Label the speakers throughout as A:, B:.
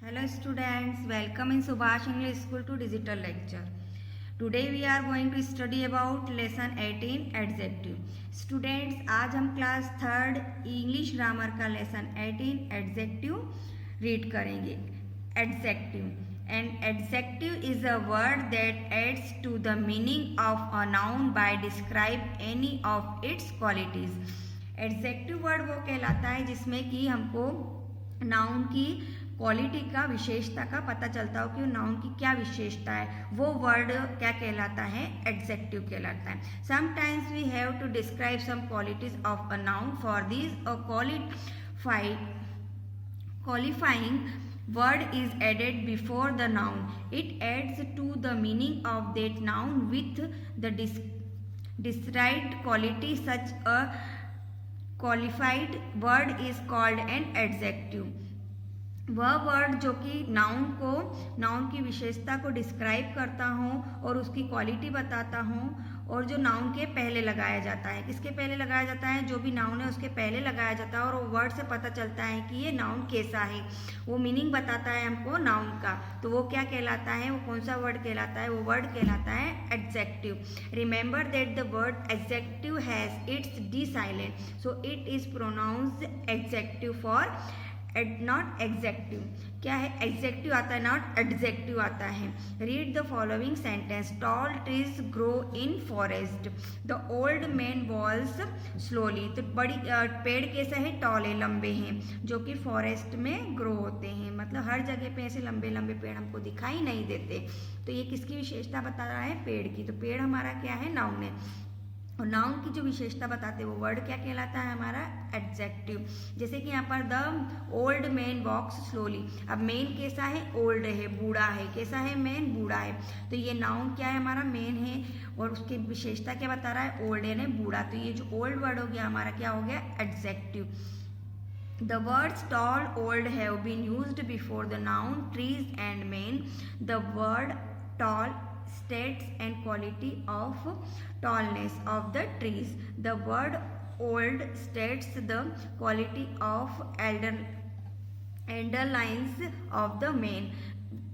A: Hello students, welcome in Subhash English School to digital lecture. Today we are going to study about lesson 18 adjective. Students, आज हम class third English grammar का lesson 18 adjective read करेंगे. Adjective and adjective is a word that adds to the meaning of a noun by describe any of its qualities. Adjective word वो कहलाता है जिसमें कि हमको नाउन की क्वालिटी का विशेषता का पता चलता हो कि नाउन की क्या विशेषता है, वो वर्ड क्या कहलाता है, एडजेक्टिव कहलाता है. Sometimes we have to describe some qualities of a noun. For this a qualifying word is added before the noun. It adds to the meaning of that noun with the described quality. Such a qualified word is called an adjective. वह word जो कि noun की विशेषता को describe करता हो और उसकी क्वालिटी बताता हो और जो नाउन के पहले लगाया जाता है. किसके पहले लगाया जाता है? जो भी नाउन है उसके पहले लगाया जाता है और वो वर्ड से पता चलता है कि ये नाउन कैसा है, वो मीनिंग बताता है हमको नाउन का. तो वो क्या कहलाता है, वो कौन सा वर्ड कहलाता है? वो वर्ड कहलाता है adjective. Remember that the word adjective has its D silent, so it is pronounced adjective for not executive. क्या है? एग्जेक्टिव आता है, नॉट एडजेक्टिव आता है. Read the following sentence. Tall trees grow in forest. The old man walls slowly. तो बड़ी पेड़ कैसा है? टॉल है, लंबे हैं, जो कि फॉरेस्ट में ग्रो होते हैं. मतलब हर जगह पे ऐसे लंबे लंबे पेड़ हमको दिखाई नहीं देते. तो ये किसकी विशेषता बता रहा है? पेड़ की. तो पेड़ हमारा क्या है? नाउन है. और नाउन की जो विशेषता बताते हैं वो वर्ड क्या कहलाता है? हमारा एडजेक्टिव. जैसे कि यहाँ पर the old man walks slowly. अब मैन कैसा है? ओल्ड है, बूढ़ा है. कैसा है? मैन बूढ़ा है. तो ये नाउन क्या है? हमारा मैन है और उसकी विशेषता क्या बता रहा है? ओल्ड यानी बूढ़ा. तो ये जो ओल्ड वर्ड हो गया हमारा क्या हो गया? Adjective. The words tall, old have been used before the noun trees and men. The word tall states and quality of tallness of the trees. The word old states the quality of elder lines of the men.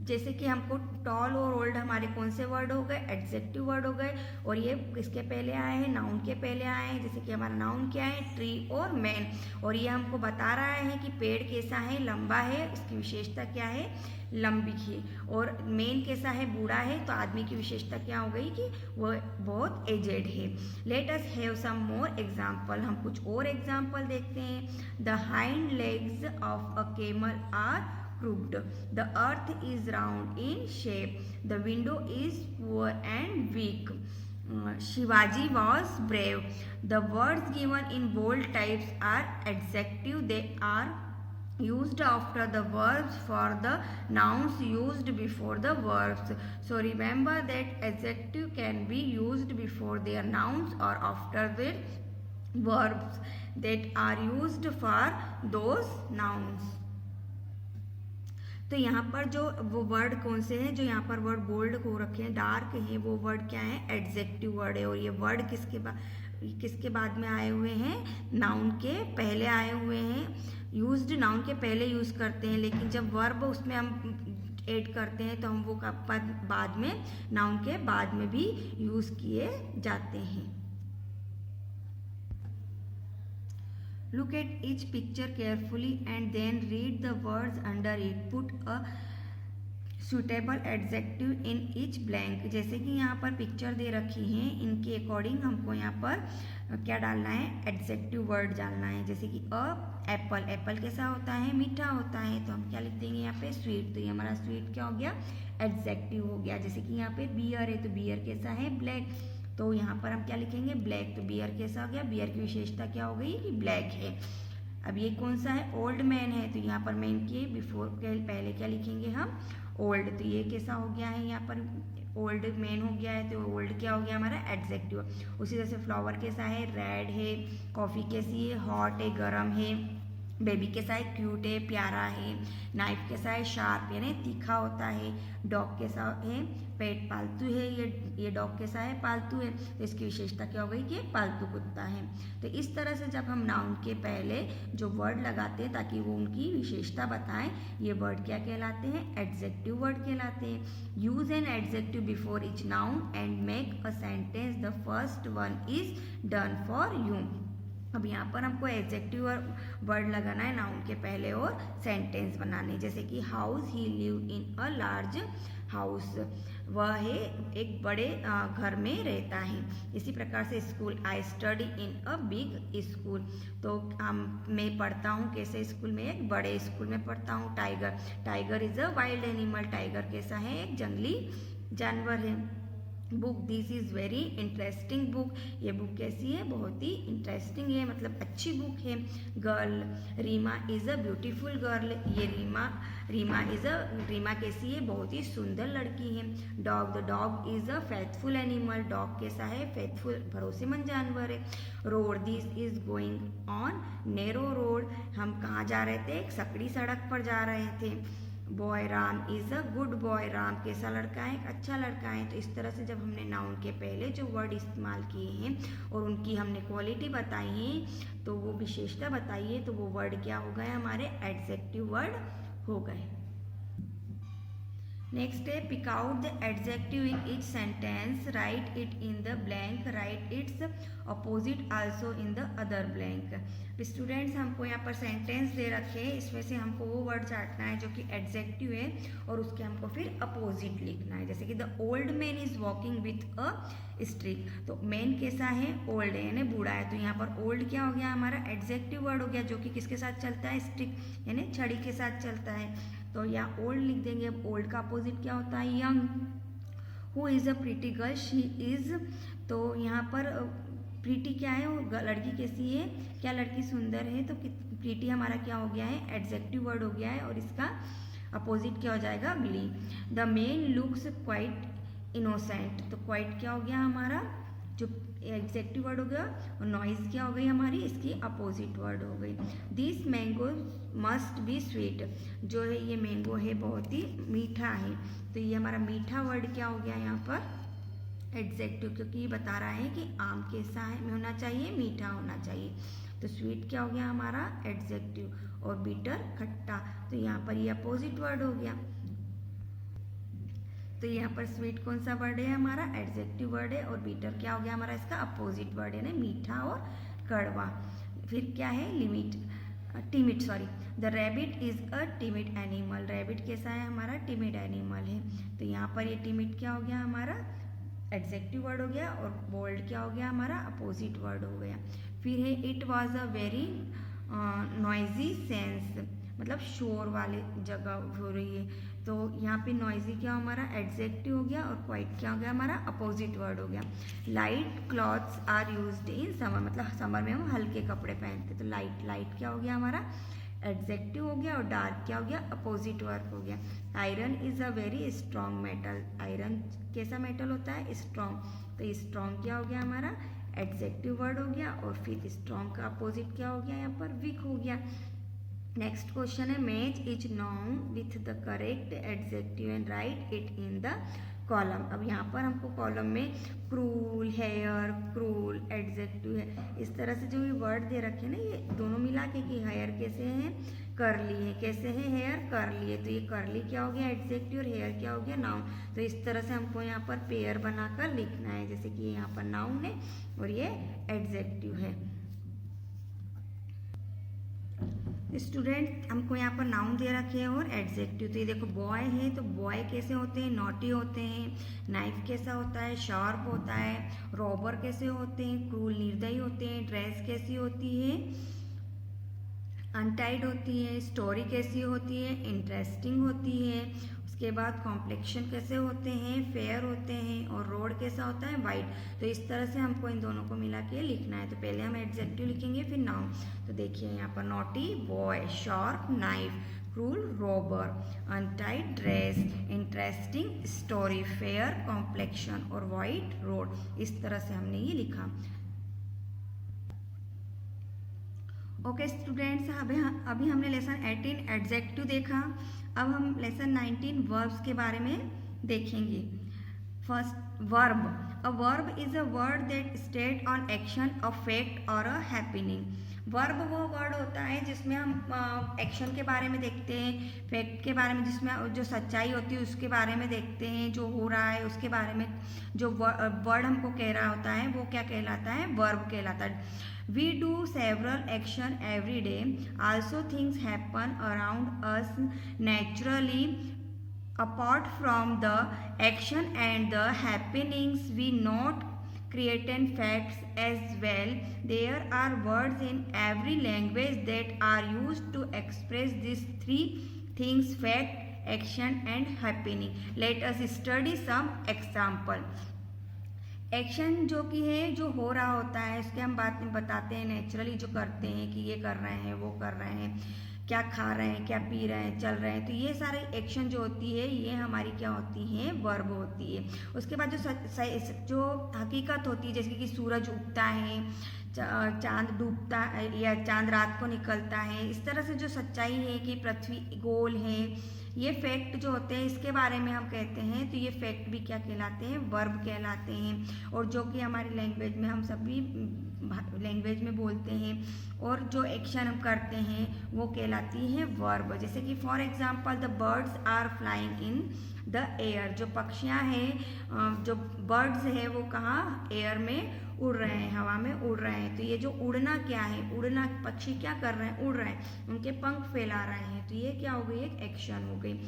A: जैसे कि हमको toll और old हमारे कौन से word हो गए? Adjective word हो गए. और ये किसके पहले आए हैं? नाउन के पहले आए हैं. जैसे कि हमारा नाउन क्या है? ट्री और मैन. और ये हमको बता रहा है कि पेड़ कैसा है? लंबा है. इसकी विशेषता क्या है? लंबी है. और मैन कैसा है? बूढ़ा है. तो आदमी की विशेषता क्या हो गई कि वह बहुत एजेड है. Let us have some more example. हम कुछ और एग्जाम्पल देखते हैं. The hind legs of a camel are crooked. The earth is round in shape. The window is poor and weak. Shivaji was brave. The words given in bold types are adjective. They are used after the verbs for the nouns used before the verbs. So remember that adjective can be used before their nouns or after their verbs that are used for those nouns. तो यहाँ पर जो वो word कौन से हैं? जो यहाँ पर वर्ड बोल्ड हो रखे हैं, डार्क हैं, वो वर्ड क्या है? एडजेक्टिव वर्ड है. और ये वर्ड किसके बाद में आए हुए हैं? नाउन के पहले आए हुए हैं. यूज्ड नाउन के पहले यूज करते हैं, लेकिन जब वर्ब उसमें हम ऐड करते हैं तो हम वो बाद में नाउन के बाद में भी यूज किए जाते हैं. Look at each picture carefully and then read the words under it. Put a suitable adjective in each blank. जैसे कि यहाँ पर पिक्चर दे रखी हैं, इनके अकॉर्डिंग हमको यहाँ पर क्या डालना है? एडजेक्टिव वर्ड डालना है. जैसे कि एप्पल. एप्पल कैसा होता है? मीठा होता है. तो हम क्या लिख देंगे यहाँ पे? स्वीट. तो ये हमारा स्वीट क्या हो गया? एडजेक्टिव हो गया. जैसे कि यहाँ पे बियर है, तो बियर कैसा है? ब्लैक. तो यहाँ पर हम क्या लिखेंगे? ब्लैक. तो बियर कैसा हो गया? बियर की विशेषता क्या हो गई? कि ब्लैक है. अब ये कौन सा है? ओल्ड मैन है. तो यहाँ पर मैन के पहले क्या लिखेंगे हम? ओल्ड. तो ये कैसा हो गया है? यहाँ पर ओल्ड मैन हो गया है. तो ओल्ड क्या हो गया हमारा? एडजेक्टिव. उसी तरह से फ्लावर कैसा है? रेड है. कॉफ़ी कैसी है? हॉट है, गर्म है. बेबी कैसा है, क्यूट है, प्यारा है। नाइफ कैसा है, शार्प यानी तीखा होता है। डॉग कैसा है, पेट पालतू है। ये डॉग कैसा है, पालतू है। तो इसकी विशेषता क्या हो गई कि पालतू कुत्ता है। तो इस तरह से जब हम नाउन के पहले जो वर्ड लगाते हैं ताकि वो उनकी विशेषता बताएं, ये वर्ड क्या कहलाते हैं, एडजेक्टिव वर्ड कहलाते हैं। Use an adjective before each noun and make a sentence, the first one is done for you. अब यहाँ पर हमको एडजेक्टिव वर्ड लगाना है नाउन के पहले और सेंटेंस बनाने, जैसे कि house, he live in a large house, वह है एक बड़े घर में रहता है। इसी प्रकार से school, I study in a big school, तो मैं पढ़ता हूँ कैसे स्कूल में, एक बड़े स्कूल में पढ़ता हूँ। Tiger, tiger is a wild animal, tiger कैसा है, एक जंगली जानवर है। Book, this is very interesting book, ये बुक कैसी है, बहुत ही इंटरेस्टिंग है, मतलब अच्छी बुक है। Girl, Reema is a beautiful girl, ये रीमा कैसी है, बहुत ही सुंदर लड़की है। Dog, the dog is a faithful animal, dog कैसा है, फेथफुल भरोसेमंद जानवर है। Road, this is going on narrow road, हम कहाँ जा रहे थे, एक सकड़ी सड़क पर जा रहे थे। Boy, Ram is a good boy, Ram कैसा लड़का है, एक अच्छा लड़का है। तो इस तरह से जब हमने नाउन के पहले जो वर्ड इस्तेमाल किए हैं और उनकी हमने क्वालिटी बताई है, तो वो विशेषता बताई है, तो वो वर्ड क्या हो गए, हमारे एडजेक्टिव वर्ड हो गए। नेक्स्ट है, pick out the adjective in each sentence, write it in the blank, write its opposite also in the other blank. Students, हमको यहाँ पर सेंटेंस दे रखे हैं, इसमें से हमको वो वर्ड चाटना है जो कि एडजेक्टिव है और उसके हमको फिर अपोजिट लिखना है। जैसे कि the old man is walking with a stick, तो मैन कैसा है, ओल्ड है यानी बूढ़ा है, तो यहाँ पर ओल्ड क्या हो गया, हमारा एडजेक्टिव वर्ड हो गया, जो कि किसके साथ चलता है, स्टिक यानी छड़ी के साथ चलता है। तो यहाँ ओल्ड लिख देंगे। अब ओल्ड का अपोजिट क्या होता है, young. Who is a pretty girl, she is, तो यहाँ पर प्रीटी क्या है, वो लड़की कैसी है, क्या लड़की सुंदर है, तो प्रीटी हमारा क्या हो गया है, एडजेक्टिव वर्ड हो गया है और इसका अपोजिट क्या हो जाएगा, अगली। The man looks quite innocent, तो क्वाइट क्या हो गया हमारा, जो एग्जेक्टिव वर्ड हो गया, और नॉइज क्या हो गई हमारी, इसकी अपोजिट वर्ड हो गई। This mango must be sweet, जो है ये मैंगो है बहुत ही मीठा है, तो ये हमारा मीठा वर्ड क्या हो गया यहाँ पर एडजेक्टिव, क्योंकि ये बता रहा है कि आम कैसा है होना चाहिए, मीठा होना चाहिए। तो स्वीट क्या हो गया हमारा एडजेक्टिव, और बीटर खट्टा, तो यहाँ पर ये अपोजिट वर्ड हो गया। तो यहाँ पर स्वीट कौन सा वर्ड है हमारा, एडजेक्टिव वर्ड है, और बीटर क्या हो गया हमारा, इसका अपोजिट वर्ड है, मीठा और कड़वा। फिर क्या है, timid, sorry, the rabbit is a timid animal, rabbit कैसा है हमारा, टिमिड एनिमल है, तो यहाँ पर ये टिमिड क्या हो गया हमारा एडजेक्टिव वर्ड हो गया, और बोल्ड क्या हो गया हमारा अपोजिट वर्ड हो गया। फिर है, it was a very noisy sense, मतलब शोर वाले जगह हो रही है, तो यहाँ पे नॉइजी क्या हमारा एडजेक्टिव हो गया, और क्वाइट क्या हो गया हमारा अपोजिट वर्ड हो गया। Light clothes are used in summer, मतलब समर में हम हल्के कपड़े पहनते, तो लाइट क्या हो गया हमारा एडजेक्टिव हो गया, और डार्क क्या हो गया अपोजिट वर्ड हो गया। Iron is a very strong metal, iron कैसा मेटल होता है, स्ट्रॉन्ग, तो स्ट्रॉन्ग क्या हो गया हमारा एडजेक्टिव वर्ड हो गया, और फिर स्ट्रॉन्ग का अपोजिट क्या हो गया यहाँ पर वीक हो गया। नेक्स्ट क्वेश्चन है, match is noun with the correct adjective and right it in the column. अब यहाँ पर हमको कॉलम में क्रूल, हेयर, क्रूल एडजेक्टिव है, इस तरह से जो ये वर्ड दे रखे हैं ना, ये दोनों मिला के कि हेयर कैसे हैं, करली है, कैसे है हेयर करली है, तो ये करली क्या हो गया एडजेक्टिव और हेयर क्या हो गया नाउन। तो इस तरह से हमको यहाँ पर पेयर बनाकर लिखना है, जैसे कि यहाँ पर नाउन है और ये एडजेक्टिव है। स्टूडेंट, हमको यहाँ पर नाउन दे रखे हैं और एडजेक्टिव, तो ये देखो बॉय है, तो बॉय कैसे होते हैं, नॉटी होते हैं। नाइफ कैसा होता है, शार्प होता है। रॉबर कैसे होते हैं, क्रूल निर्दयी होते हैं। ड्रेस कैसी होती है, अनटाइड होती है। स्टोरी कैसी होती है, इंटरेस्टिंग होती है। उसके बाद कॉम्प्लेक्शन कैसे होते हैं, फेयर होते हैं। और रोड कैसा होता है, वाइट। तो इस तरह से हमको इन दोनों को मिला के लिखना है। तो पहले हम एडजेक्टिव लिखेंगे फिर नाउन। तो देखिए यहाँ पर naughty boy, sharp knife, cruel robber, untied dress, interesting story, fair complexion और वाइट रोड। इस तरह से हमने ये लिखा। ओके स्टूडेंट्स, अभी हमने लेसन 18 एडजेक्टिव देखा। अब हम लेसन 19 वर्ब्स के बारे में देखेंगे। First verb, a verb is a word that state on action, a fact और अ हैपनिंग। वर्ब वो वर्ड होता है जिसमें हम एक्शन के बारे में देखते हैं, फैक्ट के बारे में जिसमें जो सच्चाई होती है उसके बारे में देखते हैं, जो हो रहा है उसके बारे में जो वर्ड हमको कह रहा होता है वो क्या कहलाता है, वर्ब कहलाता है। We do several action every day. Also things happen around us naturally. Apart from the action and the happenings, we note created facts as well. There are words in every language that are used to express these three things: fact, action and happening. Let us study some example. Action जो कि है जो हो रहा होता है उसके हम बात में बताते हैं, नेचुरली जो करते हैं कि ये कर रहे हैं वो कर रहे हैं, क्या खा रहे हैं क्या पी रहे हैं चल रहे हैं, तो ये सारे एक्शन जो होती है ये हमारी क्या होती है, वर्ब होती है। उसके बाद जो हकीकत होती है जैसे कि सूरज उगता है, चांद डूबता है या चांद रात को निकलता है, इस तरह से जो सच्चाई है कि पृथ्वी गोल है, ये फैक्ट जो होते हैं इसके बारे में हम कहते हैं, तो ये फैक्ट भी क्या कहलाते हैं, वर्ब कहलाते हैं। और जो कि हमारी लैंग्वेज में हम सभी लैंग्वेज में बोलते हैं और जो एक्शन हम करते हैं वो कहलाती है वर्ब। जैसे कि for example the birds are flying in the air, जो पक्षियाँ हैं जो बर्ड्स है वो कहाँ, एयर में उड़ रहे हैं, हवा में उड़ रहे हैं। तो ये जो उड़ना क्या है, उड़ना पक्षी क्या कर रहे हैं, उड़ रहे हैं, उनके पंख फैला रहे हैं, तो ये क्या हो गई, एक एक्शन हो गई।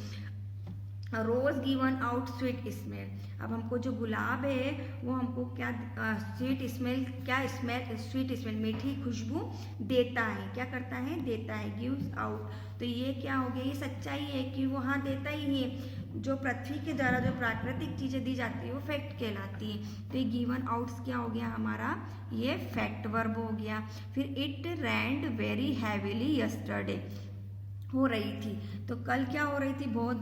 A: रोज गिवन आउट स्वीट स्मेल, अब हमको जो गुलाब है वो हमको क्या स्वीट स्मेल, क्या स्मेल, स्वीट स्मेल मीठी खुशबू देता है, क्या करता है, देता है, गिव्स आउट। तो ये क्या हो गया, ये सच्चाई है कि वो हाँ देता ही है। जो पृथ्वी के द्वारा जो प्राकृतिक चीजें दी जाती है वो फैक्ट कहलाती है। तो ये गिवन आउट्स क्या हो गया हमारा, ये फैक्ट वर्ब हो गया। फिर it rained very heavily yesterday, हो रही थी, तो कल क्या हो रही थी, बहुत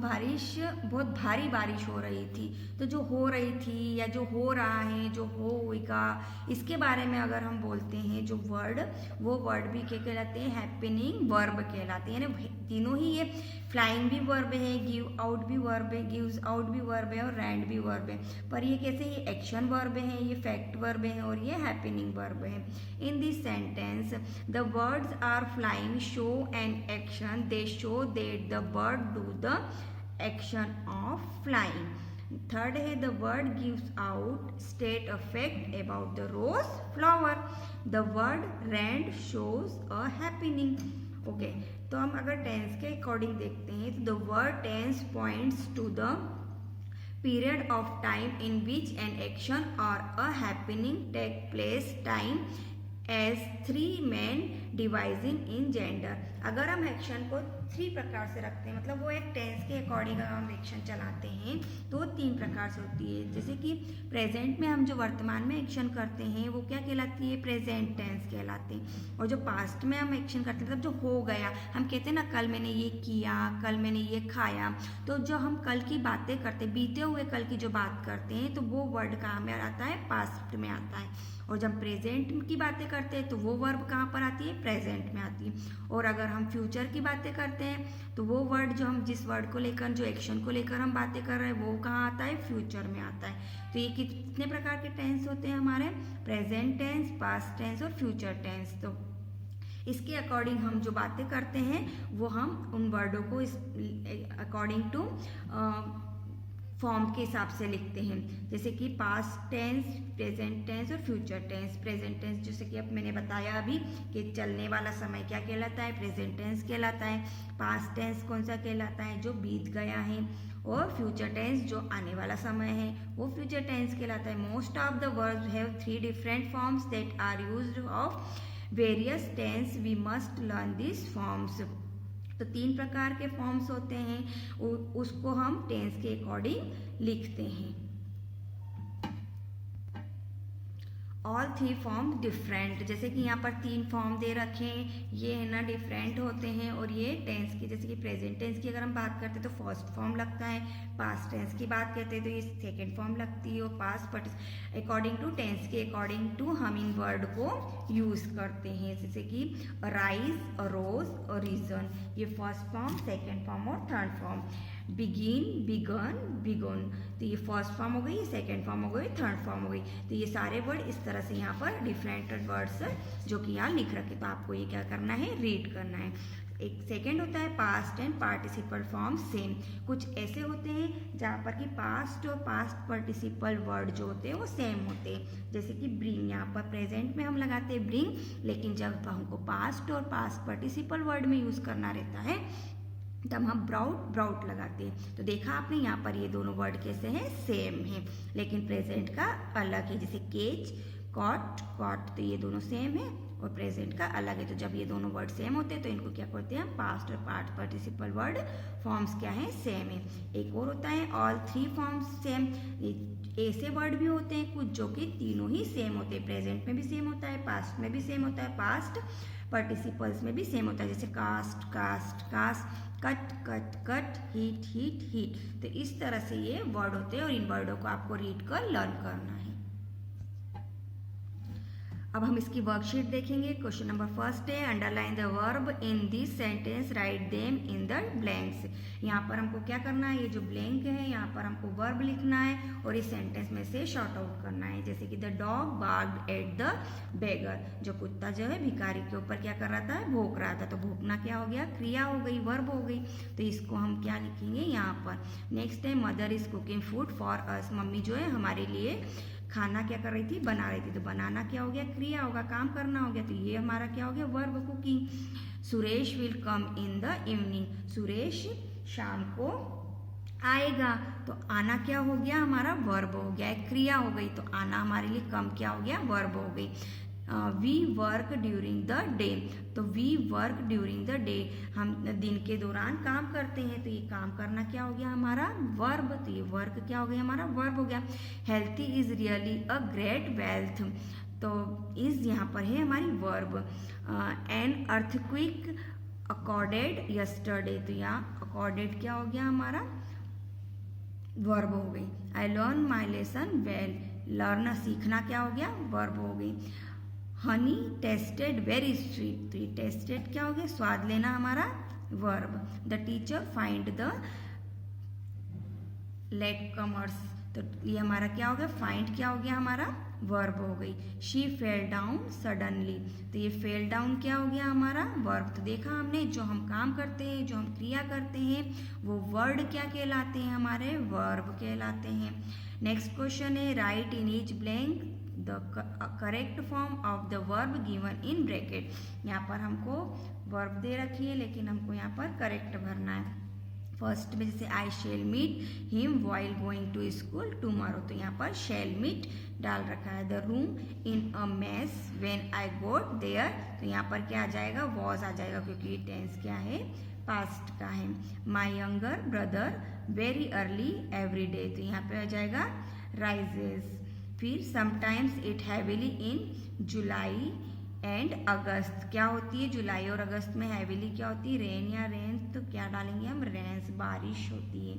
A: भारी बारिश हो रही थी। तो जो हो रही थी या जो हो रहा है, जो होगा, इसके बारे में अगर हम बोलते हैं जो वर्ड, वो वर्ड भी क्या कहलाते हैं, हैपनिंग वर्ब कहलाते हैं। यानी तीनों ही, ये फ्लाइंग भी वर्ब है, गिव आउट भी वर्ब है, गिव्स आउट भी वर्ब है और रैंड भी वर्ब है। पर ये कैसे, ये एक्शन वर्ब है, ये फैक्ट वर्ब है और ये हैपनिंग वर्ब है। In this sentence the words are flying show an action, they show that the bird do the action of flying. Third है the word gives out state a fact about the rose flower. The word rained shows a happening. Okay, तो हम अगर tense के according देखते हैं तो the word tense points to the period of time in which an action or a happening take place. Time as three men dividing in gender. अगर हम action को 3 प्रकार से रखते हैं, मतलब वो एक टेंस के अकॉर्डिंग अगर हम एक्शन चलाते हैं तो 3 प्रकार से होती है। जैसे कि प्रेजेंट में हम जो वर्तमान में एक्शन करते हैं वो क्या कहलाती है, प्रेजेंट टेंस कहलाते हैं। और जो पास्ट में हम एक्शन करते हैं, मतलब जो हो गया, हम कहते हैं ना कल मैंने ये किया, कल मैंने ये खाया, तो जो हम कल की बातें करते हैं, बीते हुए कल की जो बात करते हैं, तो वो वर्ड कहाँ में आता है, पास्ट में आता है। और जब प्रेजेंट की बातें करते हैं तो वो वर्ब कहाँ पर आती है, प्रेजेंट में आती है। और अगर हम फ्यूचर की बातें करते हैं तो वो वर्ड जो हम जिस वर्ड को लेकर, जो एक्शन को लेकर हम बातें कर रहे हैं, वो कहाँ आता है, फ्यूचर में आता है। तो ये कितने प्रकार के टेंस होते हैं हमारे, प्रेजेंट टेंस, पास्ट टेंस और फ्यूचर टेंस। तो इसके अकॉर्डिंग हम जो बातें करते हैं वो हम उन वर्डों को इस अकॉर्डिंग टू फॉर्म के हिसाब से लिखते हैं। जैसे कि पास्ट टेंस, प्रेजेंट टेंस और फ्यूचर टेंस। प्रेजेंट टेंस जैसे कि अब मैंने बताया अभी कि चलने वाला समय क्या कहलाता है, प्रेजेंट टेंस कहलाता है। पास्ट टेंस कौन सा कहलाता है, जो बीत गया है। और फ्यूचर टेंस जो आने वाला समय है वो फ्यूचर टेंस कहलाता है। Most of the words have 3 different forms that are used of various tense, we must learn this forms. तो 3 प्रकार के फॉर्म्स होते हैं, उसको हम टेंस के अकॉर्डिंग लिखते हैं। ऑल थ्री फॉर्म डिफरेंट, जैसे कि यहाँ पर 3 फॉर्म दे रखे हैं, ये है ना डिफरेंट होते हैं। और ये टेंस की, जैसे कि प्रेजेंट टेंस की अगर हम बात करते हैं तो फर्स्ट फॉर्म लगता है, पास्ट टेंस की बात करते हैं तो ये सेकेंड फॉर्म लगती है, और past participle according to tense के अकॉर्डिंग टू हम इन वर्ड को यूज करते हैं, जैसे कि राइज, रोज और रीजन, ये फर्स्ट फॉर्म, सेकेंड फॉर्म और थर्ड फॉर्म। बिगिन, बिगन, बिगोन, तो ये फर्स्ट फॉर्म हो गई, सेकेंड फॉर्म हो गई, थर्ड फॉर्म हो गई। तो ये सारे वर्ड इस तरह से यहाँ पर डिफरेंट वर्ड्स जो कि यहाँ लिख रखे, तो आपको ये क्या करना है, रीड करना है। एक सेकेंड होता है past and participle form same. कुछ ऐसे होते हैं जहाँ पर कि पास्ट और पास्ट पार्टिसिपल वर्ड जो होते हैं वो सेम होते हैं, जैसे कि ब्रिंग, यहाँ पर प्रेजेंट में हम लगाते हैं ब्रिंग, लेकिन जब हमको पास्ट और पास्ट पार्टिसिपल वर्ड में यूज़ करना रहता है तब हम ब्राउट ब्राउट लगाते हैं। तो देखा आपने यहाँ पर ये दोनों वर्ड कैसे हैं, सेम है, लेकिन प्रेजेंट का अलग है, जैसे केज, कॉट, कॉट, तो ये दोनों सेम है और प्रेजेंट का अलग है। तो जब ये दोनों वर्ड सेम होते हैं तो इनको क्या करते हैं, पास्ट और पास्ट पार्टिसिपल वर्ड फॉर्म्स क्या है, सेम है। एक और होता है ऑल थ्री फॉर्म्स सेम। ऐसे वर्ड भी होते हैं कुछ जो कि तीनों ही सेम होते हैं, प्रेजेंट में भी सेम होता है, पास्ट में भी सेम होता है, पास्ट पार्टिसिपल्स में भी सेम होता है, जैसे cast, cast, cast, cut, cut, cut, heat, heat, heat. तो इस तरह से ये वर्ड होते हैं और इन वर्डों को आपको रीड कर लर्न करना है। अब हम इसकी वर्कशीट देखेंगे। क्वेश्चन नंबर फर्स्ट है underline the verb in this sentence, write them in the blanks. यहाँ पर हमको क्या करना है, ये जो ब्लैंक है यहाँ पर हमको वर्ब लिखना है और इस सेंटेंस में से शॉर्ट आउट करना है, जैसे कि the dog barked at the beggar, जो कुत्ता जो है भिखारी के ऊपर क्या कर रहा था, भौंक रहा था। तो भौंकना क्या हो गया, क्रिया हो गई, वर्ब हो गई, तो इसको हम क्या लिखेंगे यहाँ पर। नेक्स्ट है mother is cooking food for us, mummy जो है हमारे लिए खाना क्या कर रही थी, बना रही थी। तो बनाना क्या हो गया, क्रिया होगा, काम करना हो गया, तो ये हमारा क्या हो गया, verb, cooking. Suresh will come in the evening, Suresh शाम को आएगा। तो आना क्या हो गया, हमारा वर्ब हो गया, क्रिया हो गई। तो आना हमारे लिए कम क्या हो गया, वर्ब हो गई। We work during the day, तो we work during the day, हम दिन के दौरान काम करते हैं, तो ये काम करना क्या हो गया हमारा, वर्ब। तो ये वर्क क्या हो गया, हमारा वर्ब हो गया। Healthy is really a great wealth, तो इज यहाँ पर है हमारी verb. An earthquake accorded yesterday, तो यहाँ अकॉर्डेड क्या हो गया हमारा, वर्ब हो गई। I learn my lesson well, learn सीखना क्या हो गया, वर्ब हो गई। हनी टेस्टेड वेरी स्वीट, तो ये टेस्टेड क्या हो गया, स्वाद लेना हमारा verb. The teacher find the late comers, तो ये हमारा क्या हो गया, फाइंड क्या हो गया हमारा, वर्ब हो गई। शी फेल डाउन सडनली, तो ये फेल डाउन क्या हो गया हमारा, वर्ब। तो देखा हमने, जो हम काम करते हैं, जो हम क्रिया करते हैं, वो वर्ड क्या कहलाते हैं, हमारे वर्ब कहलाते हैं। नेक्स्ट क्वेश्चन है right in each blank the correct form of the verb given in bracket. यहाँ पर हमको वर्ब दे रखी है लेकिन हमको यहाँ पर करेक्ट भरना है। फर्स्ट में जैसे I shall meet him while going to school tomorrow, तो यहाँ पर शेल मीट डाल रखा है। The room in a mess when I got there, तो यहाँ पर क्या आ जाएगा, वॉज आ जाएगा, क्योंकि टेंस क्या है, पास्ट का है। My younger brother very early every day, तो यहाँ पे आ जाएगा राइजेज। फिर sometimes it heavily in July and August, क्या होती है, जुलाई और अगस्त में हैविली क्या होती है, रेन या रेंस, तो क्या डालेंगे हम, रेंस, बारिश होती है।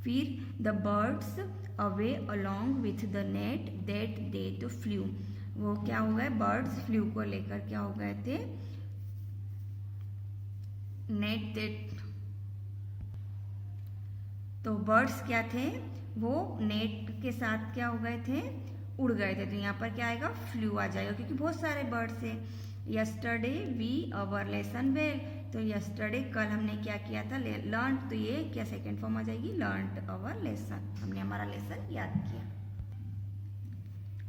A: फिर the birds away along with the net that they, तो फ्लू, वो क्या हो गए, बर्ड्स फ्लू को लेकर क्या हो गए थे, नेट दैट, तो बर्ड्स क्या थे, वो नेट के साथ क्या हो गए थे, उड़ गए थे। तो यहाँ पर क्या आएगा, फ्लू आ जाएगा, क्योंकि बहुत सारे बर्ड्स हैं। Yesterday we our lesson well, तो यस्टरडे कल हमने क्या किया था, लर्न, तो ये क्या सेकेंड फॉर्म आ जाएगी, लर्न अवर लेसन, हमने हमारा लेसन याद किया।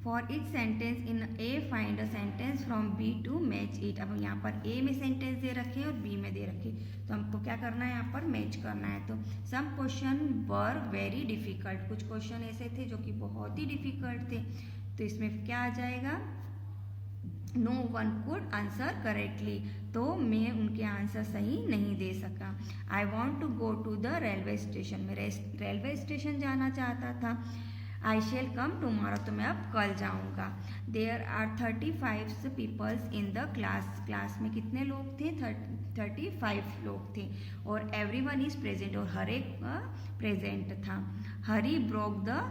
A: For each sentence in A find a sentence from B to match it. अब यहाँ पर ए में सेंटेंस दे रखे हैं और बी में दे रखे, तो हमको क्या करना है, यहाँ पर मैच करना है। तो some question were very difficult, कुछ क्वेश्चन ऐसे थे जो कि बहुत ही डिफिकल्ट थे, तो इसमें क्या आ जाएगा, no one could answer correctly, तो मैं उनके आंसर सही नहीं दे सका। I want to go to the railway station, मैं रेलवे स्टेशन जाना चाहता था। आई शेल कम टुमारो, तो मैं अब कल जाऊँगा। There are 35 peoples in the class, class में कितने लोग थे? 35 लोग थे। और एवरीवन इज प्रेजेंट, और हर एक प्रेजेंट था। हरी ब्रोक द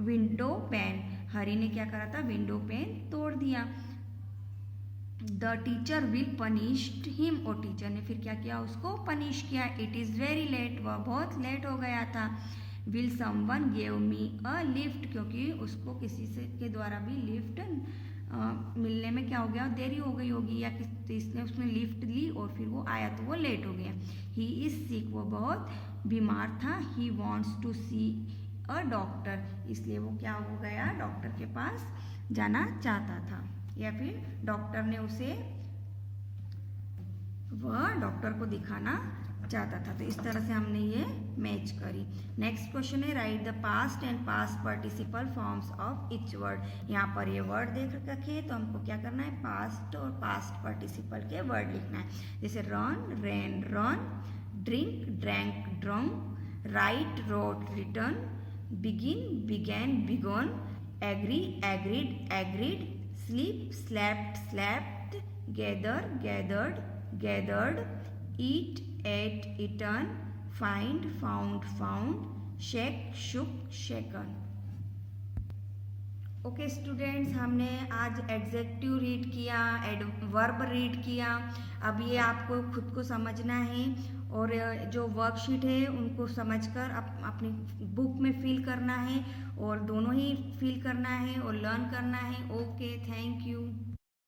A: विंडो पैन, हरी ने क्या करा था? विंडो पैन तोड़ दिया। The teacher will punished him, और टीचर ने फिर क्या किया? उसको पनिश किया। इट इज़ वेरी लेट, वह बहुत लेट हो गया था। Will someone give me a lift, क्योंकि उसको किसी से के द्वारा भी लिफ्ट मिलने में क्या हो गया? देरी हो गई होगी, या किसने उसने लिफ्ट ली और फिर वो आया तो वो लेट हो गया। ही इज सिक, वो बहुत बीमार था। He wants to see a doctor, इसलिए वो क्या हो गया? डॉक्टर के पास जाना चाहता था, या फिर डॉक्टर ने उसे, वह डॉक्टर को दिखाना चाहता था। तो इस तरह से हमने ये मैच करी। नेक्स्ट क्वेश्चन है right the past and past participle forms of each word. यहाँ पर ये वर्ड देख रखे तो हमको क्या करना है? पास्ट और पास्ट पार्टिसिपल के वर्ड लिखना है। जैसे run, ran, run, drink, drank, drunk, write, wrote, written, begin, began, begun, agree, agreed, agreed, sleep, slept, slept, gather, gathered, gathered, eat, ate, eaten, find, found, found, shake, shook, shaken। Okay students, हमने आज adjective read किया, verb read किया। अब ये आपको खुद को समझना है, और जो वर्कशीट है उनको समझकर अपनी बुक में फिल करना है, और दोनों ही फिल करना है और लर्न करना है। Okay, thank you.